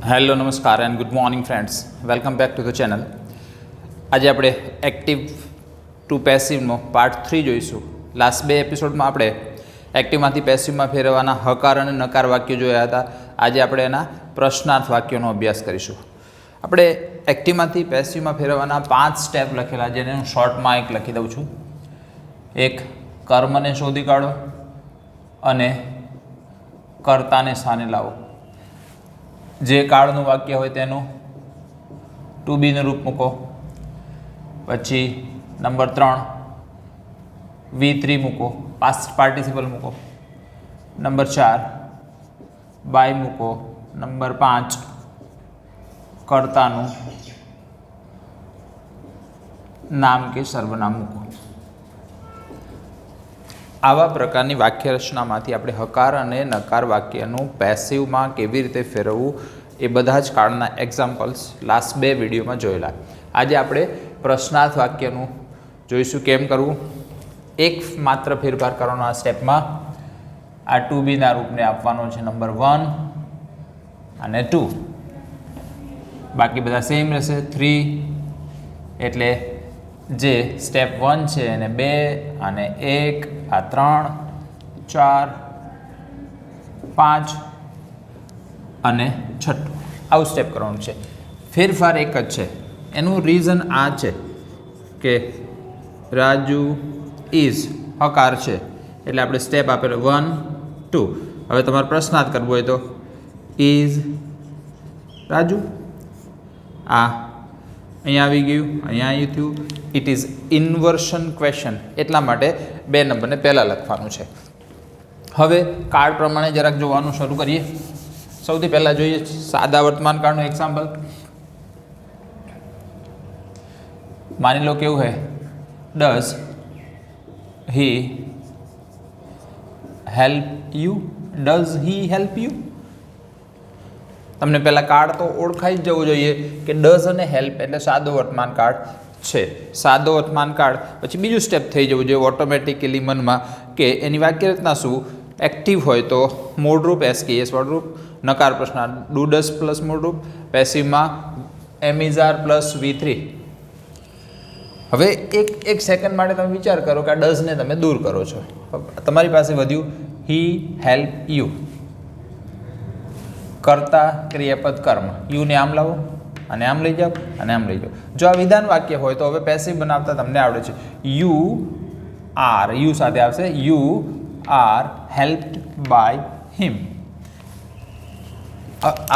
Hello નમસ્કાર and good morning friends, welcome back to the channel. આજે આપણે active two પેસિવનો part 3 જોઈશું. Last બે એપિસોડમાં આપણે એક્ટિવમાંથી પેસિવમાં ફેરવવાના હકાર અને નકાર વાક્યો જોયા હતા. આજે આપણે એના પ્રશ્નાર્થ વાક્યોનો અભ્યાસ કરીશું. આપણે એક્ટિવમાંથી પેસિવમાં ફેરવવાના 5 સ્ટેપ લખેલા, જેને હું શોર્ટમાં એક લખી દઉં છું. એક, કર્મને શોધી કાઢો અને કર્તાને સ્થાને લાવો. જે કાળનું વાક્ય હોય તેનું ટુ બીનું રૂપ મૂકો. પછી નંબર 3 V3 મૂકો, પાસ્ટ પાર્ટિસિપલ મૂકો. નંબર 4 બાય મૂકો. નંબર 5 કર્તાનું નામ કે સર્વનામ મૂકો. આવા પ્રકારની વાક્ય રચનામાંથી આપણે હકાર અને નકાર વાક્યનું પેસિવમાં કેવી રીતે ફેરવવું એ બધા જ કાળના એક્ઝામ્પલ્સ લાસ્ટ બે વિડીયોમાં જોયેલા. આજે આપણે પ્રશ્નાર્થ વાક્યનું જોઈશું કેમ કરવું. એક માત્ર ફેરફાર કરવાનો આ સ્ટેપમાં. આ ટુ બીના રૂપને આપવાનો છે નંબર 1 અને 2. બાકી બધા સેમ રહેશે. 3 એટલે જે સ્ટેપ 1 છે એને 2 અને 1, આ 3, 4, 5 અને 6. આવું સ્ટેપ કરવાનું છે. ફેરફાર એક જ છે. એનું રીઝન આ છે કે રાજુ ઇઝ હકાર છે એટલે આપણે સ્ટેપ આપેલો 1, 2. હવે તમારે પ્રશ્નાર્થ કરવો હોય તો ઇઝ રાજુ, આ અહીંયા આવી ગયું, અહીંયા આવી થયું. ઇટ ઇઝ ઇન્વર્શન ક્વેશ્ચન, એટલા માટે 2 નંબરને પહેલાં લખવાનું છે. હવે કાળ પ્રમાણે જરાક જોવાનું શરૂ કરીએ. સૌથી પહેલાં જોઈએ સાદા વર્તમાન કાળનું એક્ઝામ્પલ. માની લો કેવું હે, does he help you. Does he help you. તમને પહેલાં કાળ તો ઓળખાઈ જ જવું જોઈએ કે ડઝ અને હેલ્પ એટલે સાદો વર્તમાન કાળ છે. સાદો વર્તમાન કાળ પછી બીજું સ્ટેપ થઈ જવું જોઈએ ઓટોમેટિકલી મનમાં કે એની વાક્ય રચના શું. એક્ટિવ હોય તો મૂળરૂપ એસકેએસ વર્ડરૂપ, નકાર પ્રશ્નાર્થ ડુ ડઝ પ્લસ મૂળરૂપ, પેસિવમાં am is are plus V3. હવે એક સેકન્ડ માટે તમે વિચાર કરો કે આ ડઝને તમે દૂર કરો છો. તમારી પાસે વધ્યું હી હેલ્પ યુ. કર્તા ક્રિયાપદ કર્મ, યુને આમ લાવો અને આમ લઈ જાઓ અને આમ લઈ જાઓ. જો આ વિધાન વાક્ય હોય તો હવે પેસિવ બનાવતા તમને આવડે છે. યુ આર, યુ સાથે આવશે you are helped by him.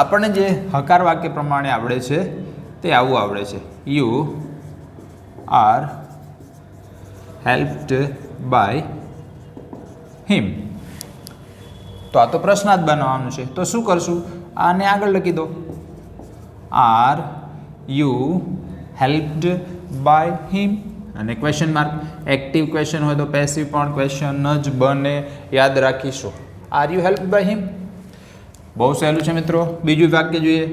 આપણને જે હકાર વાક્ય પ્રમાણે આવડે છે તે આવું આવડે છે. You are helped by him. તો આ તો પ્રશ્નાર્થ બનાવવાનું છે. તો શું કરશું, આને આગળ લખી દો. Are you helped by him અને ક્વેશ્ચન માર્ક. એક્ટિવ ક્વેશ્ચન હોય તો પેસિવ પણ ક્વેશ્ચન જ બને, યાદ રાખીશું. Are you helped by him. બહુ સહેલું છે મિત્રો. બીજું વાક્ય જોઈએ.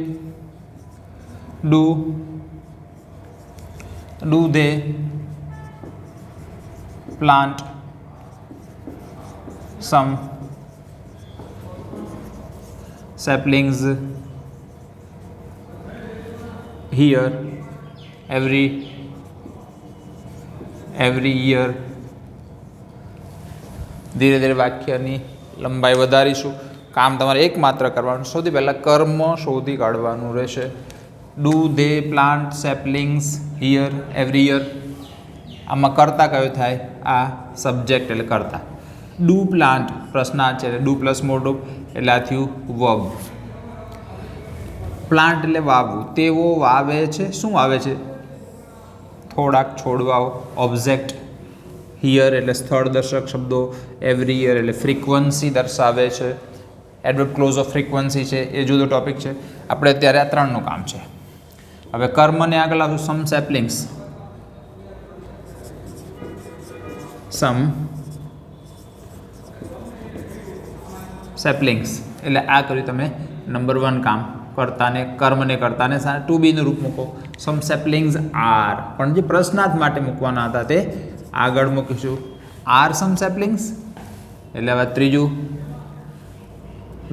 Do they plant some saplings here every year. ધીરે ધીરે વાક્યની લંબાઈ વધારીશું. કામ તમારે એક માત્ર કરવાનું. સૌથી પહેલાં કર્મ શોધી કાઢવાનું રહેશે. Do they plant સેપલિંગ્સ here every year. આમાં કર્તા કયો થાય, આ સબ્જેક્ટ એટલે કર્તા. ડુ પ્લાન્ટ પ્રશ્નાર્થ છે એટલે ડુ પ્લસ મૂળરૂપ એટલે આ થયું વર્બ. પ્લાન્ટ એટલે વાવવું. તેઓ વાવે છે. શું વાવે છે, થોડાક છોડવાઓ. ઓબ્જેક્ટ. હિયર એટલે સ્થળ દર્શક શબ્દો. એવરી યર એટલે ફ્રીક્વન્સી દર્શાવે છે. એડવર્બ ક્લોઝ ઓફ ફ્રીક્વન્સી છે, એ જુદો ટોપિક છે. આપણે અત્યારે આ 3નું કામ છે. હવે કર્મને આગળ આવશું. સમ સેપલિંગ્સ. સમ સેપલિંગ્સ એટલે આ કર્યું તમે નંબર 1 કામ. કર્તાને કર્મને કર્તાને ટુ બીનું રૂપ મૂકો. સમ સેપલિંગ્સ આર, પણ જે પ્રશ્નાર્થ માટે મૂકવાના હતા તે આગળ મૂકીશું. આર સમ સેપલિંગ્સ એટલે હવે ત્રીજું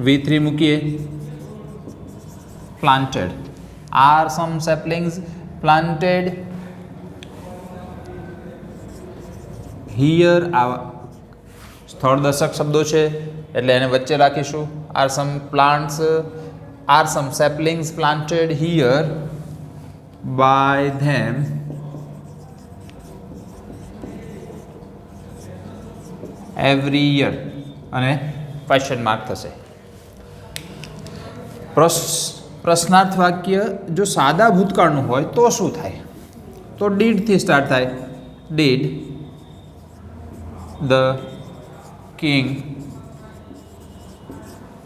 V3 મૂકીએ. planted. Are some saplings planted here? આ સ્થળદર્શક શબ્દો છે એટલે એને વચ્ચે રાખીશું. Are some plants, are some saplings planted here by them every year? અને ક્વેશ્ચન માર્ક થશે. પ્રશ્નાર્થ વાક્ય જો સાદા ભૂતકાળનું હોય તો શું થાય? તો ડીડથી સ્ટાર્ટ થાય. Did the king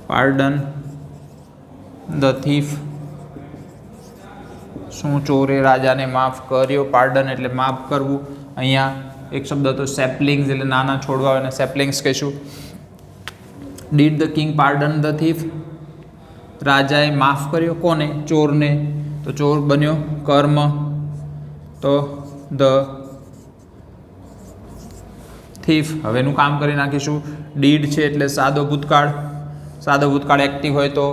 pardon the thief? શું ચોરે રાજાને માફ કર્યો? પાર્ડન એટલે માફ કરવું. અહીંયા એક શબ્દ હતો સેપલિંગ્સ એટલે નાના છોડવા અને સેપલિંગ્સ કહીશું. Did the king pardon the thief? રાજાએ માફ કર્યો કોને? ચોરને. તો ચોર બન્યો કર્મ. તો ધ થીફ હવેનું કામ કરી નાખીશું. ડીડ છે એટલે સાદો ભૂતકાળ. સાદો ભૂતકાળ એક્ટિવ હોય તો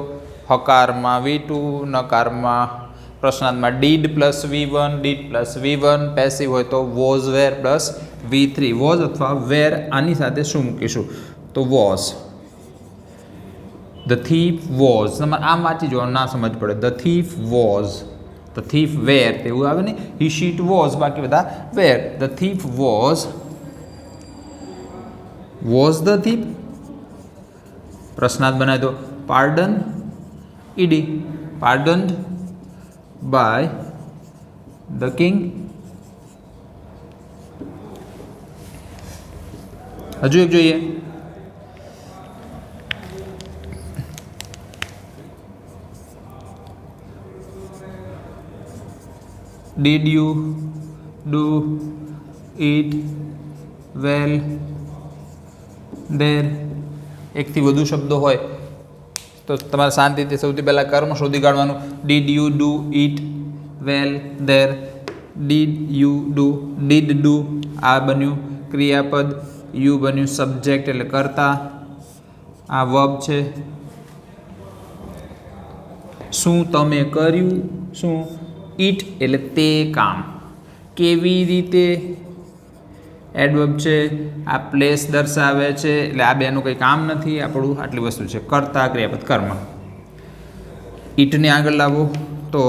હકારમાં V2, નકારમાં પ્રશ્નાર્થમાં did plus V1, did plus V1. Passive હોય તો was were plus V3. Was અથવા વેર આની સાથે શું મૂકીશું? તો વોઝ. The thief was. તમારે આમ વાંચી જવાનું, ના સમજ પડે. The thief was. The thief were એવું આવે ને. હી શીટ વોઝ, બાકી બધા were. The thief was the thief. પ્રશ્નાર્થ બનાવી દો. Pardon ed pardoned by the king. હજુ એક જોઈએ. Did you do it well there? એકથી વધુ શબ્દો હોય તો તમારે શાંતિથી સૌથી પહેલાં કર્મ શોધી કાઢવાનું. Did you do it well there? Did you do, did do આ બન્યું ક્રિયાપદ, યુ બન્યું સબ્જેક્ટ એટલે કર્તા, આ વર્બ છે. શું તમે કર્યું? શું? ઇટ એટલે તે કામ. કેવી રીતે એડવર્બ છે. આ પ્લેસ દર્શાવે છે એટલે આ બેનું કંઈ કામ નથી. આપણું આટલી વસ્તુ છે કર્તા ક્રિયાપદ કર્મ. ઇટને આગળ લાવો તો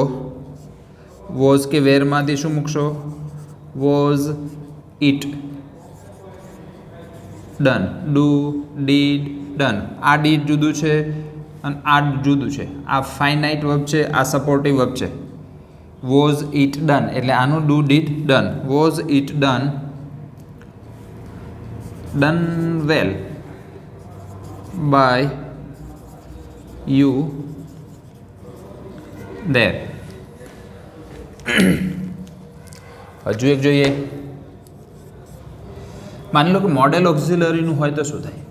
વોઝ કે વેરમાંથી શું મૂકશો? Was it done. Do did done. આ ડીડ જુદું છે અને આ જુદું છે. આ ફાઇનાઇટ વર્બ છે, આ સપોર્ટિવ વર્બ છે. વોઝ ઇટ ડન એટલે આનું do did done. Was it done done well by you there? હજુ એક જોઈએ. માની લો કે મોડેલ ઓક્ઝિલરીનું હોય તો શું થાય?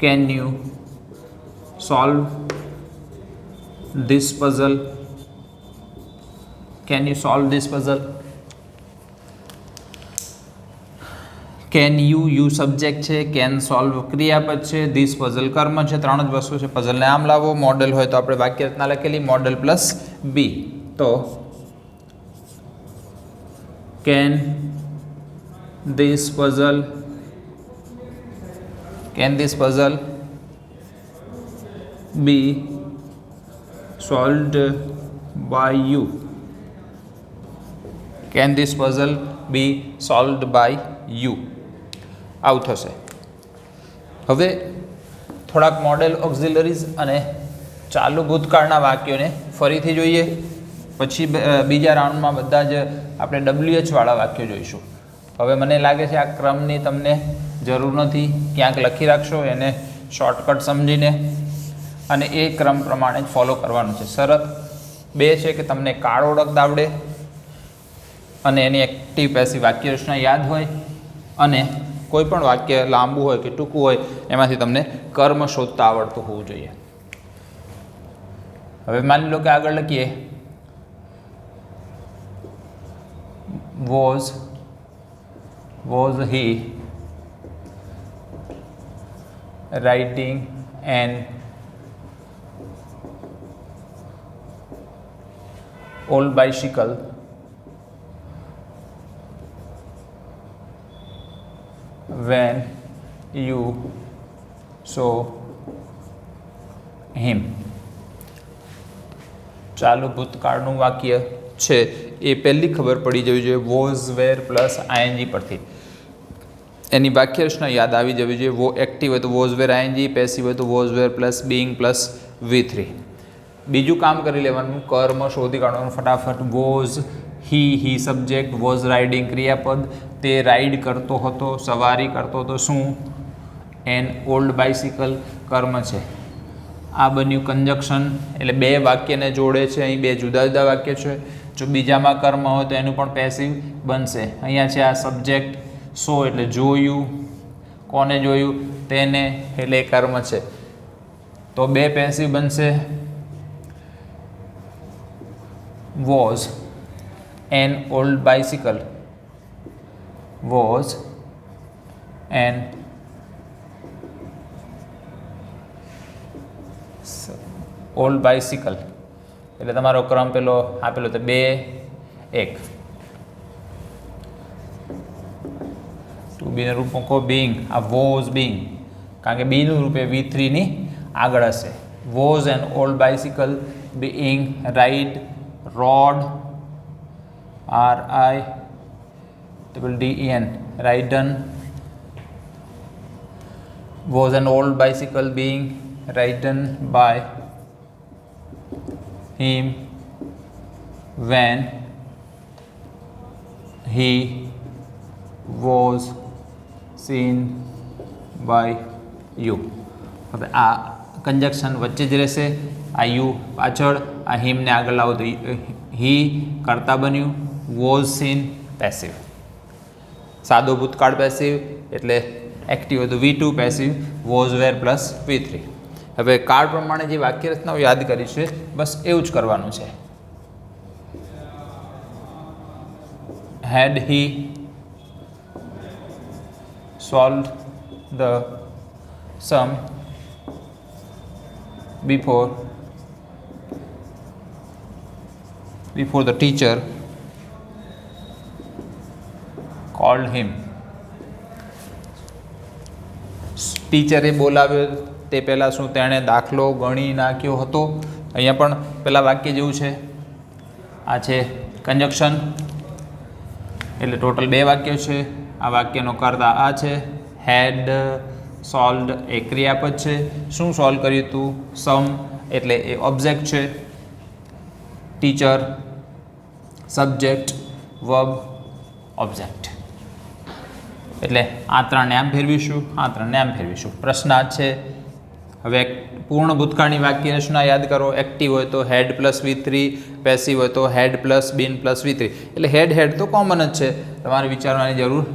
Can you solve this puzzle? Can you solve this puzzle? Can you subject છે, કેન સોલ્વ ક્રિયાપદ છે, ધીસ પઝલ કર્મ છે. ત્રણ જ વસ્તુ છે. પઝલને આમ લાવો. મોડેલ હોય તો આપણે વાક્ય રચના લખેલી મોડેલ પ્લસ બી. તો can this puzzle be solved by you? Can this puzzle be solved by you? આવું થશે. હવે થોડાક મોડેલ ઓક્ઝિલરીઝ અને ચાલુ ભૂતકાળના વાક્યોને ફરીથી જોઈએ. પછી બીજા રાઉન્ડમાં બધા જ આપણે WH વાળા વાક્યો જોઈશું. હવે મને લાગે છે આ ક્રમની તમને જરૂર નથી. ક્યાંક લખી રાખશો એને શોર્ટકટ સમજીને અને એ ક્રમ પ્રમાણે જ ફોલો કરવાનું છે. શરત બે છે કે તમને કાળ ઓળખતા આવડે અને એની એક્ટિવ પેસિવ વાક્ય રચના યાદ હોય અને કોઈ પણ વાક્ય લાંબુ હોય કે ટૂંકું હોય એમાંથી તમને કર્મ શોધતા આવડતું હોવું જોઈએ. હવે માની લો કે આગળ લખીએ was he writing an old bicycle when you saw him. ચાલુ ભૂતકાળનું વાક્ય છે એ પહેલી ખબર પડી જવી જોઈએ વોઝ વેર પ્લસ આઈએનજી પરથી. એની વાક્ય રચના યાદ આવી જવી જોઈએ. વો એક્ટિવ હોય તો વોઝ વેર આઈએનજી, પેસિવ હોય તો was were plus being plus V3. બીજું કામ કરી લેવાનું, કર્મ શોધી કાઢવાનું ફટાફટ. Was he subject, was riding ક્રિયાપદ, તે રાઇડ કરતો હતો, સવારી કરતો હતો. શું? એન ઓલ્ડ બાઇસિકલ કર્મ છે. આ બન્યું કંજક્શન, એટલે બે વાક્યને જોડે છે. અહીં બે જુદા જુદા વાક્ય છે. જો બીજામાં કર્મ હોય તો એનું પણ પેસિવ બનશે. અહીંયા છે આ સબ્જેક્ટ, સો એટલે જોયું, કોને જોયું? તેને, એટલે કર્મ છે. તો બે પેસિવ બનશે. Was an old bicycle, was an old bicycle, એટલે તમારો ક્રમ પેલો આપેલો તો 2 1. ટુ બીનું રૂપ મૂકો બીંગ, આ વોઝ બીંગ, કારણ કે બીનું રૂપે V3ની આગળ હશે. Was an old bicycle being ride rode RIDDEN ridden. Was an old bicycle being ridden by him when he was seen by you. હવે આ કંજક્શન વચ્ચે જ રહેશે. આ યુ પાછળ, આ હિમને આગળ લાવો તો હી કરતા બન્યું. Was scene passive. સાદો ભૂતકાળ પેસિવ એટલે એક્ટિવ હોય તો V2 passive, was were plus V3. હવે કાળ પ્રમાણે જે વાક્ય રચનાઓ યાદ કરી છે બસ એવું જ કરવાનું છે. Had he solve the sum before the teacher called him. ટીચરે બોલાવ્યો તે પહેલાં શું તેણે દાખલો ગણી નાખ્યો હતો? અહીંયા પણ પહેલાં વાક્ય જેવું છે. આ છે કંજક્શન, એટલે ટોટલ 2 વાક્યો છે. આ વાક્યનો કર્તા આ છે. હેડ સોલ્વડ એ ક્રિયાપદ છે. શું સોલ્વ કર્યું હતું? સમ એટલે એ ઓબ્જેક્ટ છે. Teacher subject, verb object. એટલે આ 3ને આમ ફેરવીશું, આ 3ને આમ ફેરવીશું. પ્રશ્ન આ છે. હવે પૂર્ણ ભૂતકાળની વાક્ય રચના યાદ કરો. એક્ટિવ હોય તો હેડ પ્લસ V3, પેસિવ હોય તો had plus bin plus V3. એટલે હેડ તો કોમન જ છે, તમારે વિચારવાની જરૂર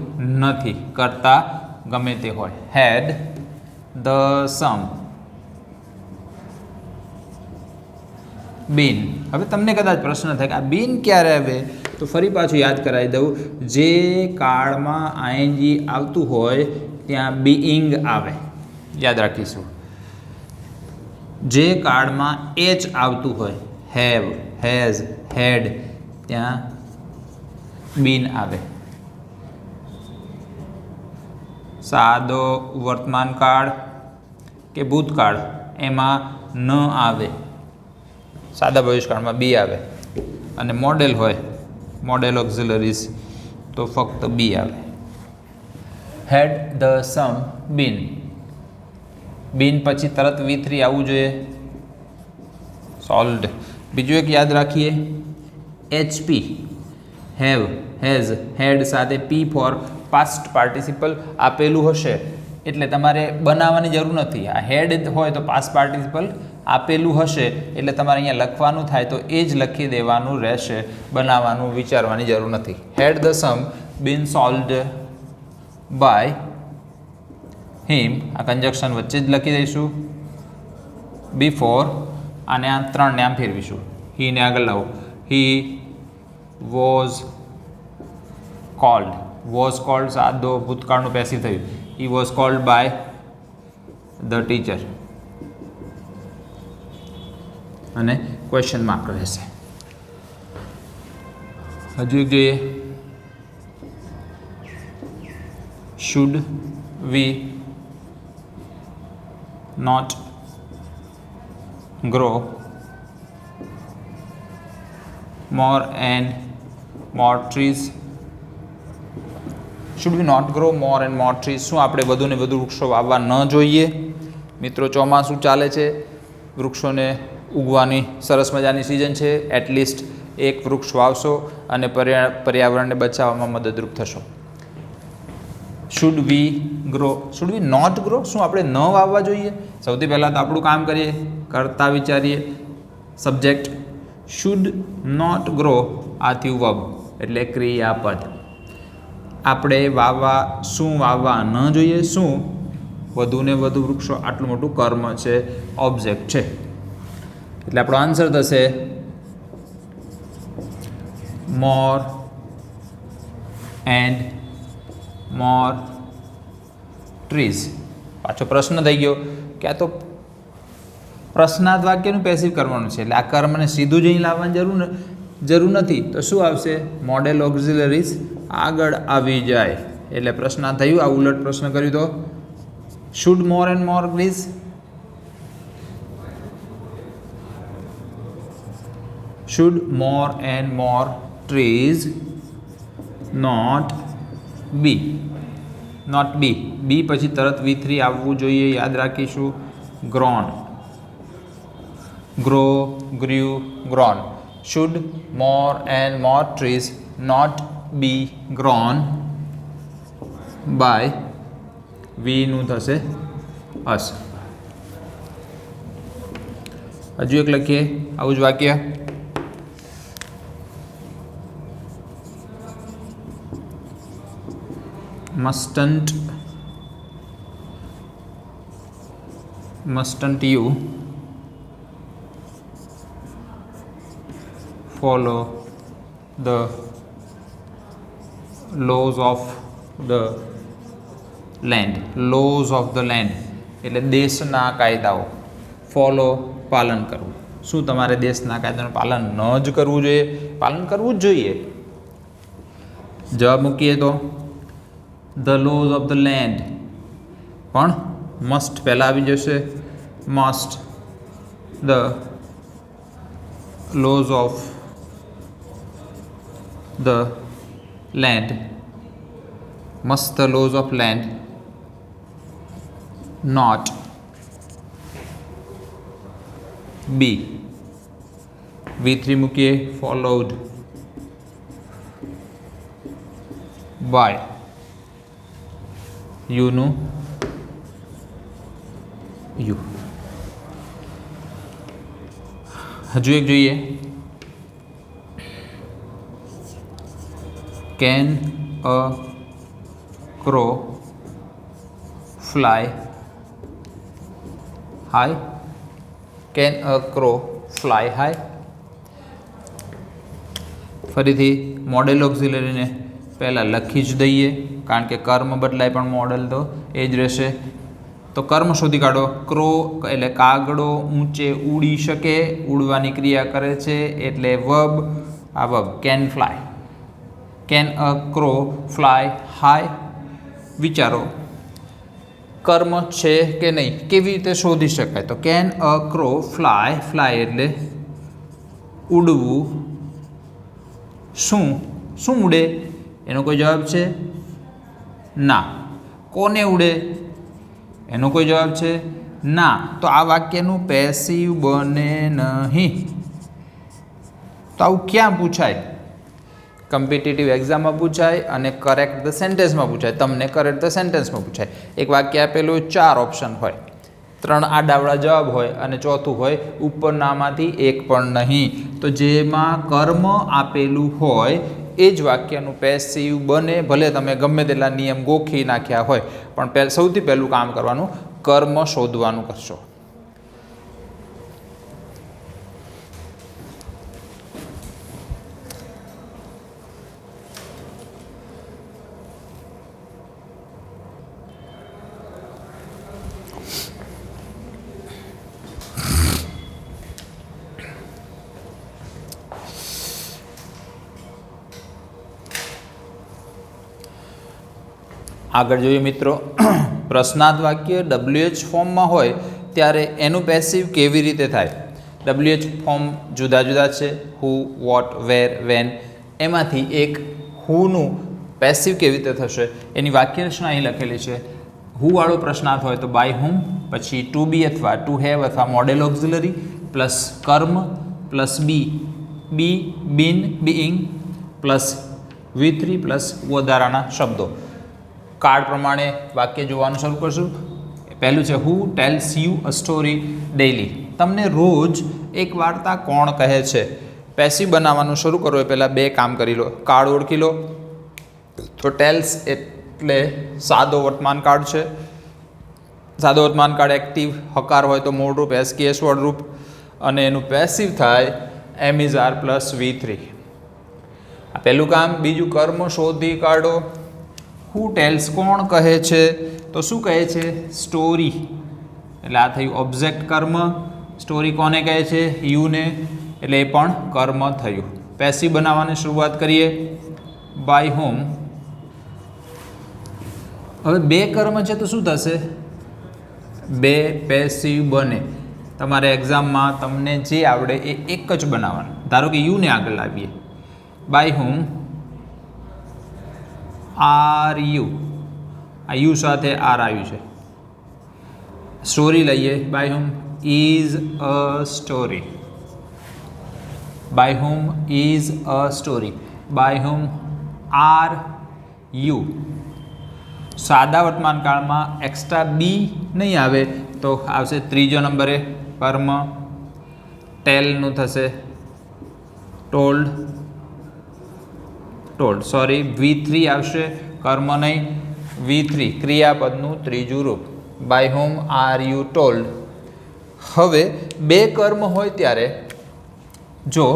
નથી. કરતા ગમે તે હોય. હેડ ધ સમ બીન. હવે તમને કદાચ પ્રશ્ન થાય કે આ બીન ક્યારે આવે, તો ફરી પાછું યાદ કરાવી દઉં. જે કાળમાં આઈએનજી આવતું હોય ત્યાં બીઇંગ આવે, યાદ રાખીશું. જે કાળમાં એચ આવતું હોય, હેવ, હેઝ, હેડ, ત્યાં બીન આવે. સાદો વર્તમાન કાળ કે ભૂતકાળ એમાં ન આવે. સાદા ભવિષ્યકાળમાં બી આવે. અને મોડેલ હોય, મોડેલ ઓક્ઝિલરીઝ, તો ફક્ત બી આવે. હેડ ધ સમ બીન. બીન પછી તરત V3 આવવું જોઈએ. સોલ્વડ. બીજું એક યાદ રાખીએ, HP, હેવ, હેઝ, હેડ સાથે P ફોર પાસ્ટ પાર્ટિસિપલ આપેલું હશે એટલે તમારે બનાવવાની જરૂર નથી. આ હેડ હોય તો પાસ્ટ પાર્ટિસિપલ આપેલું હશે એટલે તમારે અહીંયા લખવાનું થાય તો એ જ લખી દેવાનું રહેશે, બનાવવાનું વિચારવાની જરૂર નથી. Had the sum been solved by him, આ કંજક્શન વચ્ચે જ લખી દઈશું. બિફોર, અને આ 3ને આમ ફેરવીશું. હીને આગળ લાવો. He was cold. Was cold સાદો ભૂતકાળનું પેસિવ થયું. He was cold by the teacher, અને ક્વેશ્ચન માર્ક રહેશે. હજુ એક જોઈએ, should we not grow more and more trees? should we not grow more and more trees? શું આપણે વધુને વધુ વૃક્ષો વાવવા ન જોઈએ? મિત્રો, ચોમાસું ચાલે છે, વૃક્ષોને ઉગવાની સરસ મજાની સિઝન છે. એટલીસ્ટ એક વૃક્ષ વાવશો અને પર્યાવરણને બચાવવામાં મદદરૂપ થશો. Should we grow, should we not grow, શું આપણે ન વાવવા જોઈએ? સૌથી પહેલાં તો આપણું કામ કરીએ, કરતા વિચારીએ. સબ્જેક્ટ શુડ નોટ ગ્રો આ થયું વર્બ એટલે ક્રિયાપદ. આપણે શું વાવવા ન જોઈએ? શું વધુને વધુ વૃક્ષો, આટલું મોટું કર્મ છે, ઓબ્જેક્ટ છે. એટલે આપણો આન્સર થશે મોર એન્ડ મોર ટ્રીઝ. પાછો પ્રશ્ન થઈ ગયો કે આ તો પ્રશ્નાર્થ વાક્યનું પેસિવ કરવાનું છે, એટલે આ કર્મને સીધું જ અહીં લાવવાની જરૂર નથી. તો શું આવશે? મોડેલ ઓક્ઝિલરીઝ આગળ આવી જાય. એટલે પ્રશ્નાર્થ થયું. આ ઉલટ પ્રશ્ન કર્યું તો should more and more trees, should more and more trees not be, not be, be પછી તરત V3 આવવું જોઈએ. યાદ રાખીશું. Grown, grow, grew, grown. Should more and more trees not be grown by we નું થશે us. હજુ એક લખીએ આવું જ વાક્ય. mustn't you follow the laws of the land? laws of the land એટલે દેશના કાયદાઓ. ફોલો પાલન કરવું. શું તમારે દેશના કાયદાનું પાલન ન જ કરવું જોઈએ? પાલન કરવું જ જોઈએ. જવાબ મૂકીએ તો the lose of the land, પણ મસ્ટ પહેલાં આવી જશે. Must the laws of the land, must the laws of land not be V3 મૂકીએ followed by you નું you. હજુ એક જોઈએ. Can a crow fly high? Can a crow fly high? ફરીથી મોડેલ ઓક્ઝિલરીને પહેલાં લખી જ દઈએ, કારણ કે કર્મ બદલાય પણ મોડેલ તો એ જ રહેશે. તો કર્મ શોધી કાઢો. ક્રો એટલે કાગડો ઊંચે ઉડી શકે, ઉડવાની ક્રિયા કરે છે એટલે વર્બ. આ verb can fly. Can a crow fly high? વિચારો, કર્મ છે કે નહીં, કેવી રીતે શોધી શકાય? તો can a crow fly, fly એટલે ઉડવું. શું શું ઉડે? એનો કોઈ જવાબ છે? ના. કોને ઉડે? એનો કોઈ જવાબ છે? ના. તો આ વાક્યનું પેસિવ બને નહીં. તો આવું ક્યાં પૂછાય? કમ્પિટિટિવ એક્ઝામમાં પૂછાય અને કરેક્ટ ધ સેન્ટેન્સમાં પૂછાય. તમને કરેક્ટ ધ સેન્ટેન્સમાં પૂછાય. એક વાક્ય આપેલું, 4 ઓપ્શન હોય, 3 આડાવડા જવાબ હોય અને ચોથું હોય ઉપરનામાંથી એક પણ નહીં. તો જેમાં કર્મ આપેલું હોય એ જ વાક્યનું પેસિવ બને. ભલે તમે ગમે તેટલા નિયમ ગોખી નાખ્યા હોય, પણ સૌથી પહેલું કામ કરવાનું કર્મ શોધવાનું કરશો. આગળ જોઈએ મિત્રો, પ્રશ્નાર્થ વાક્ય WH ફોર્મમાં હોય ત્યારે એનું પેસિવ કેવી રીતે થાય? WH ફોર્મ જુદા જુદા છે, હુ, વોટ, વેર, વેન. એમાંથી એક હુનું પેસિવ કેવી રીતે થશે એની વાક્ય રચના અહીં લખેલી છે. હુવાળો પ્રશ્નાર્થ હોય તો બાય હુમ, પછી ટુ બી અથવા ટુ હેવ અથવા મોડેલ ઓક્ઝિલરી પ્લસ કર્મ પ્લસ બી બીન બીઇંગ પ્લસ V3 પ્લસ વધારાના શબ્દો. કાર્ડ પ્રમાણે વાક્ય જોવાનું શરૂ કરશું. પહેલું છે who tells you a story daily. તમને રોજ એક વાર્તા કોણ કહે છે? પેસિવ બનાવવાનું શરૂ કરો એ પહેલાં બે કામ કરી લો. કાર્ડ ઓળખી લો. તો ટેલ્સ એટલે સાદો વર્તમાન કાળ છે. સાદો વર્તમાન કાળ એક્ટિવ હકાર હોય તો મૂળ રૂપ એસકેએસ વર્ડ રૂપ, અને એનું પેસિવ થાય એમ ઇઝ આર પ્લસ V3. આ પહેલું કામ. બીજું કર્મ શોધી કાઢો. હુ ટેલ્સ કોણ કહે છે? તો શું કહે છે? સ્ટોરી. એટલે આ થયું ઓબ્જેક્ટ કર્મ. સ્ટોરી કોને કહે છે? યુને, એટલે એ પણ કર્મ થયું. પેસિવ બનાવવાની શરૂઆત કરીએ. By whom. હવે બે કર્મ છે તો શું થશે? બે પેસિવ બને. તમારે એક્ઝામમાં તમને જે આવડે એ એક જ બનાવવાનું. ધારો કે યુને આગળ લાવીએ. By whom are you. આ યુ સાથે આર આવ્યું છે. સ્ટોરી લઈએ. By whom is a story. By whom is a story. By whom are you. સાદા વર્તમાન કાળમાં એક્સ્ટ્રા બી નહીં આવે તો આવશે ત્રીજો નંબરે કર્મ. ટેલનું થશે ટોલ્ડ. સોરી V3 આવશે, કર્મ નહીં. V3 ક્રિયાપદનું ત્રીજું રૂપ. By whom are you told. હવે બે કર્મ હોય ત્યારે જો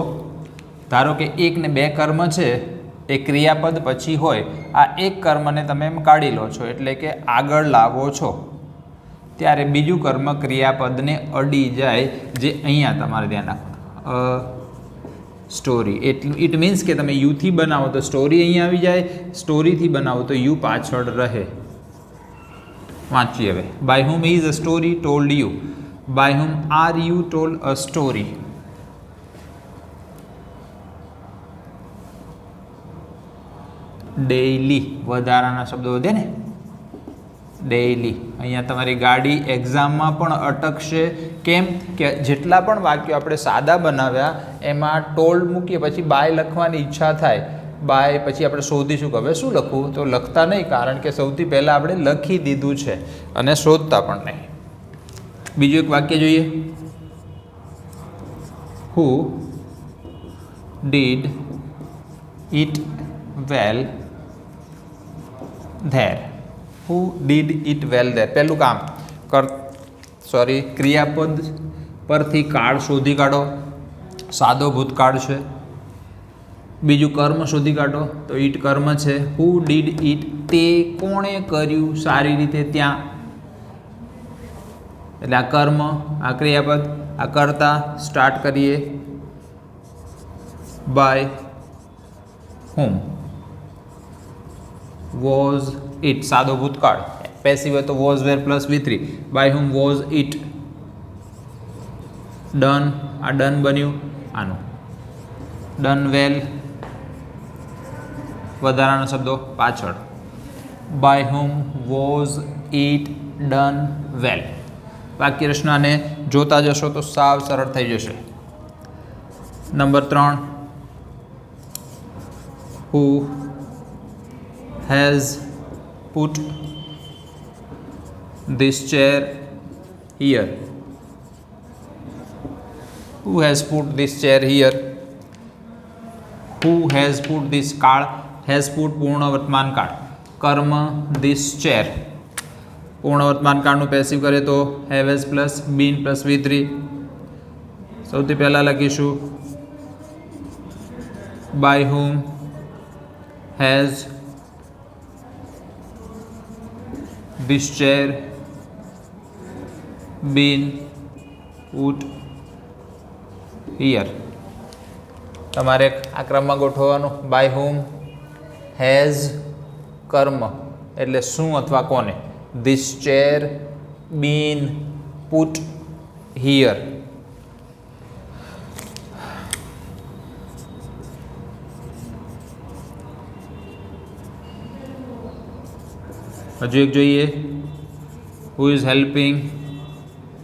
ધારો કે એક ને બે કર્મ છે, એ ક્રિયાપદ પછી હોય, આ એક કર્મને તમે એમ કાઢી લો છો એટલે કે આગળ લાવો છો, ત્યારે બીજું કર્મ ક્રિયાપદને અડી જાય, જે અહીંયા તમારે ધ્યાન રાખવાનું. સ્ટોરી એટલું ઇટ મીન્સ કે તમે યુથી બનાવો તો સ્ટોરી અહીંયા આવી જાય, સ્ટોરીથી બનાવો તો યુ પાછળ રહે. વાંચીએ હવે. By whom is a story told you. By whom are you told a story. Daily વધારાના શબ્દો વધે ને. ડેઇલી. અહીંયા તમારી ગાડી એક્ઝામમાં પણ અટકશે. કેમ કે જેટલા પણ વાક્યો આપણે સાદા બનાવ્યા એમાં ટોલ્ડ મૂકીએ પછી બાય લખવાની ઈચ્છા થાય. બાય પછી આપણે શોધીશું કે હવે શું લખવું, તો લખતા નહીં, કારણ કે સૌથી પહેલાં આપણે લખી દીધું છે અને શોધતા પણ નહીં. બીજું એક વાક્ય જોઈએ. હુ did it well there. Who did it well there. પહેલું કામ ક્રિયાપદ પરથી કાળ શોધી કાઢો. સાદો ભૂતકાળ છે. બીજું કર્મ શોધી કાઢો તો ઇટ કર્મ છે. હુ ડીડ ઇટ, તે કોણે કર્યું સારી રીતે ત્યાં, એટલે આ કર્મ, આ ક્રિયાપદ, આ કરતા સ્ટાર્ટ કરીએ. બાય હોમ વોઝ ઇટ, સાદો ભૂતકાળ. પેસિવ હોય તો was were plus V3. By whom was it done. આ ડન બન્યું આનું. Done well. વધારાના શબ્દો પાછળ. By whom was it done well. વાક્ય રચનાને જોતા જશો તો સાવ સરળ થઈ જશે. Number 3. Who has put this chair here. Who has put this chair here? Who has put this કાળ. has put પૂર્ણ વર્તમાન કાળ. કર્મ this chair. પૂર્ણ વર્તમાન કાળનું પેસિવ કરે તો have has plus been plus V3. સૌથી પહેલાં લખીશું by whom has this chair been put here. તમારે આ ક્રમમાં ગોઠવવાનું. બાય whom, has કર્મ, એટલે શું અથવા કોને. This chair been put here. હજુ એક જોઈએ. Who is helping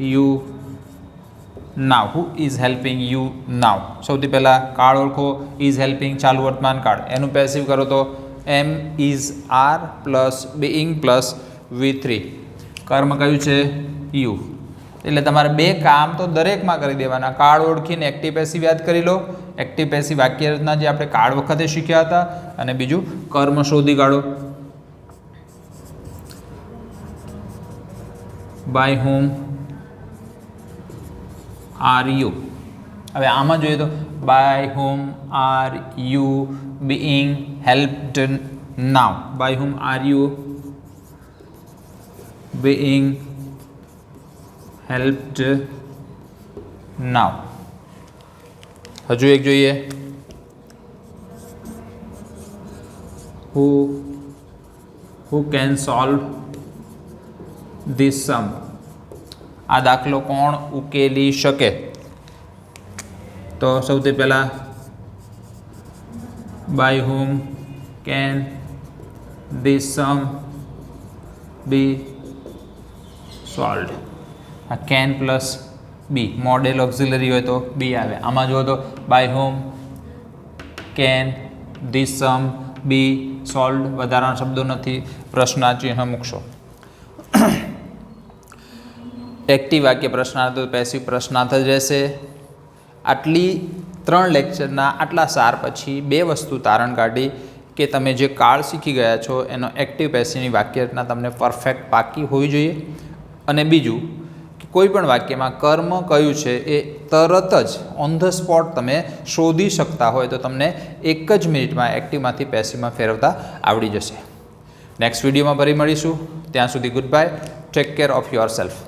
you now. Who is helping you now. સૌથી પહેલાં કાળ ઓળખો. ઇઝ હેલ્પિંગ ચાલુ વર્તમાન કાળ, એનું પેસિવ કરો તો am is are plus being plus V3. કર્મ કયું છે? યુ. એટલે તમારે બે કામ તો દરેકમાં કરી દેવાના. કાળ ઓળખીને એક્ટિવ પેસિવ યાદ કરી લો. એક્ટિવ પેસિવ વાક્ય રચના જે આપણે કાળ વખતે શીખ્યા હતા, અને બીજું કર્મ શોધી કાઢો. By whom are you. હવે આમાં જોઈએ તો by whom are you being helped now. By whom are you being helped now. હજુ એક જોઈએ. Who can solve this sum. આ દાખલો કોણ ઉકેલી શકે? તો સૌથી પહેલાં by whom can this sum be solved. આ can plus be, modal auxiliary હોય તો બી આવે. આમાં જુઓ તો by whom can this sum be solved. વધારાના શબ્દો નથી, પ્રશ્નાર્થ ચિહ્ન મૂકશો. એક્ટિવ વાક્ય પ્રશ્નાર્થ, પેસિવ પ્રશ્નાર્થ જ રહેશે. આટલી 3 લેક્ચરના આટલા સાર પછી 2 વસ્તુ તારણ કાઢી કે તમે જે કાળ શીખી ગયા છો એનો એક્ટિવ પેસિવની વાક્ય રચના તમને પરફેક્ટ પાકી હોવી જોઈએ. અને બીજું કે કોઈ પણ વાક્યમાં કર્મ કયું છે એ તરત જ ઓન ધ સ્પોટ તમે શોધી શકતા હોય તો તમને 1 જ મિનિટમાં એક્ટિવમાંથી પેસિવમાં ફેરવતા આવડી જશે. નેક્સ્ટ વિડીયોમાં ફરી મળીશું. ત્યાં સુધી good bye. Take care of your self.